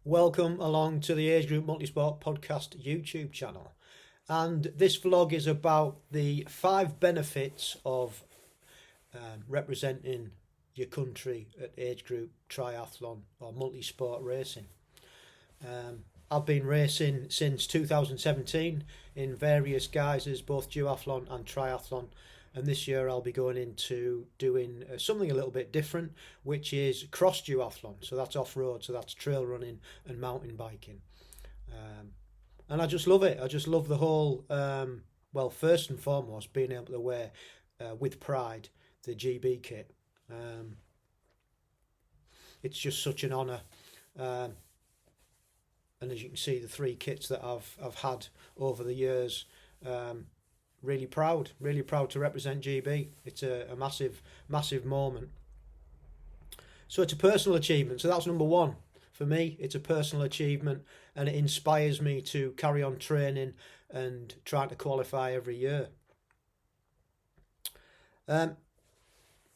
Welcome along to the Agegroup Multisport Podcast YouTube channel. And this vlog is about the 5 benefits of representing your country at Agegroup Triathlon or multisport racing. I've been racing since 2017 in various guises, both duathlon and triathlon. And this year I'll be going into doing something a little bit different, which is cross duathlon. So that's off-road, so that's trail running and mountain biking. And I just love it. I just love the whole, first and foremost, being able to wear with pride the GB kit. It's just such an honour. And as you can see, the 3 kits that I've had over the years, really proud to represent GB. It's a massive moment. So it's a personal achievement. So that's number 1 for me. It's a personal achievement, and it inspires me to carry on training and trying to qualify every year.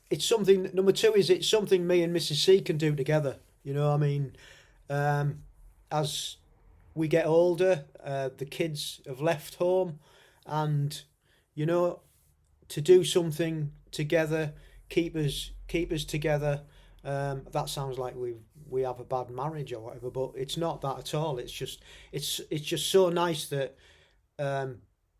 It's something. Number 2 is it's something me and Mrs. C can do together. You know, I mean, as we get older, the kids have left home, and you know, to do something together, keep us together. That sounds like we have a bad marriage or whatever, but it's not that at all. It's just so nice that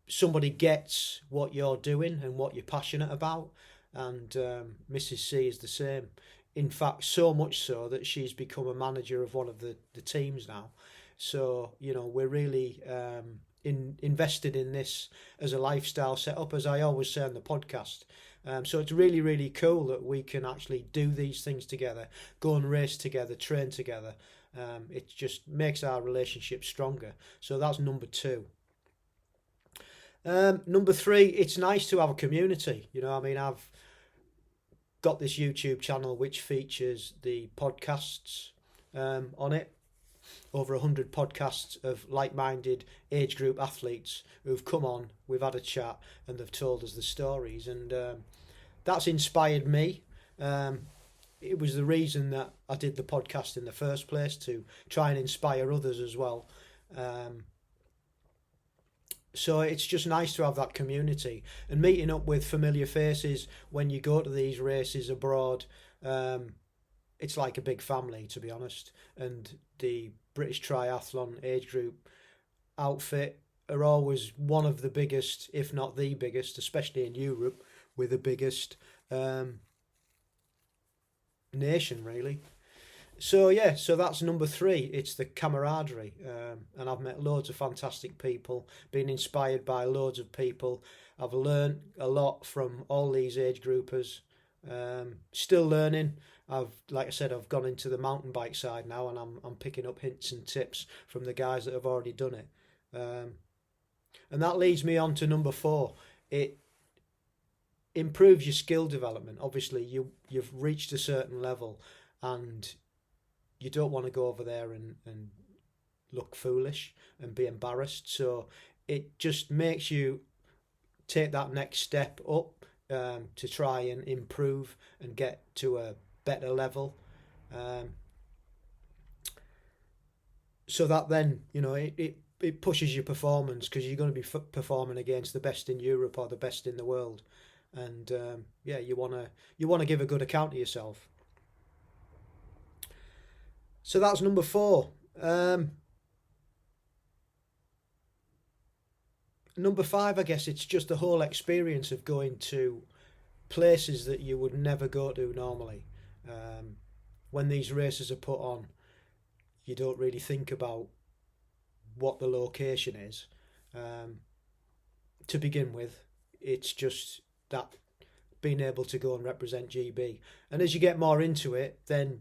somebody gets what you're doing and what you're passionate about. And Mrs. C is the same. In fact, so much so that she's become a manager of one of the teams now. So, you know, we're really invested in this as a lifestyle setup, as I always say on the podcast. So it's really cool that we can actually do these things together, go and race together, train together. It just makes our relationship stronger. So that's number 2. Number 3, it's nice to have a community. You know, I mean, I've got this YouTube channel which features the podcasts on it. Over 100 podcasts of like-minded age group athletes who've come on, we've had a chat, and they've told us the stories, and that's inspired me. It was the reason that I did the podcast in the first place, to try and inspire others as well. So it's just nice to have that community and meeting up with familiar faces when you go to these races abroad. It's like a big family, to be honest. And the British Triathlon age group outfit are always one of the biggest, if not the biggest, especially in Europe, with the biggest nation, really. So yeah, so that's number 3. It's the camaraderie, and I've met loads of fantastic people, been inspired by loads of people. I've learned a lot from all these age groupers. Still learning. Like I said, I've gone into the mountain bike side now, and I'm picking up hints and tips from the guys that have already done it. And that leads me on to number 4. It improves your skill development. Obviously, you've reached a certain level, and you don't want to go over there and look foolish and be embarrassed. So it just makes you take that next step up to try and improve and get to a better level. So that then, you know, it pushes your performance, because you're going to be performing against the best in Europe or the best in the world. And you want to give a good account of yourself. So that's number 4. Number 5, I guess, it's just the whole experience of going to places that you would never go to normally. When these races are put on, you don't really think about what the location is. To begin with, it's just that being able to go and represent GB. And as you get more into it, then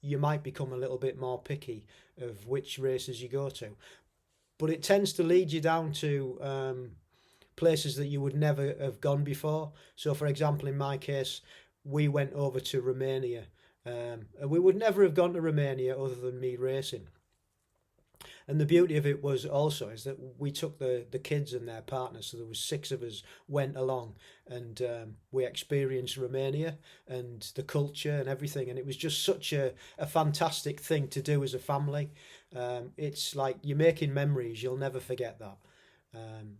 you might become a little bit more picky of which races you go to. But it tends to lead you down to places that you would never have gone before. So, for example, in my case, we went over to Romania. And we would never have gone to Romania other than me racing. And the beauty of it was also is that we took the kids and their partners, so there was 6 of us went along, and we experienced Romania and the culture and everything, and it was just such a fantastic thing to do as a family. It's like you're making memories, you'll never forget that.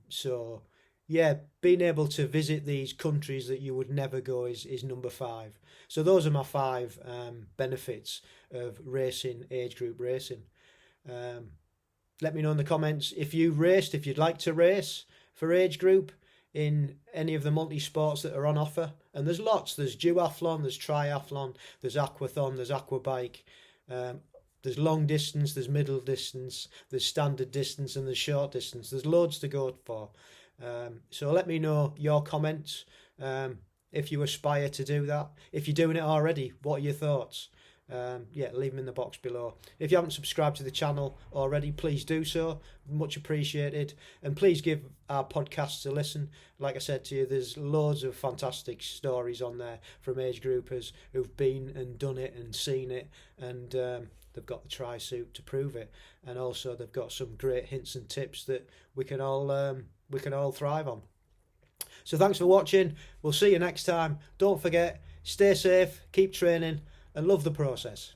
So yeah, being able to visit these countries that you would never go is number 5. So those are my 5 benefits of racing, age group racing. Let me know in the comments if you raced, if you'd like to race for age group in any of the multi-sports that are on offer. And there's lots. There's duathlon, there's triathlon, there's aquathon, there's aquabike. There's long distance, there's middle distance, there's standard distance, and there's short distance. There's loads to go for. So let me know your comments if you aspire to do that. If you're doing it already, what are your thoughts? Leave them in the box below. If you haven't subscribed to the channel already, please do so. Much appreciated. And please give our podcasts a listen. Like I said to you, there's loads of fantastic stories on there from age groupers who've been and done it and seen it, and they've got the tri-suit to prove it. And also they've got some great hints and tips that we can all thrive on. So thanks for watching. We'll see you next time. Don't forget, stay safe, keep training, and love the process.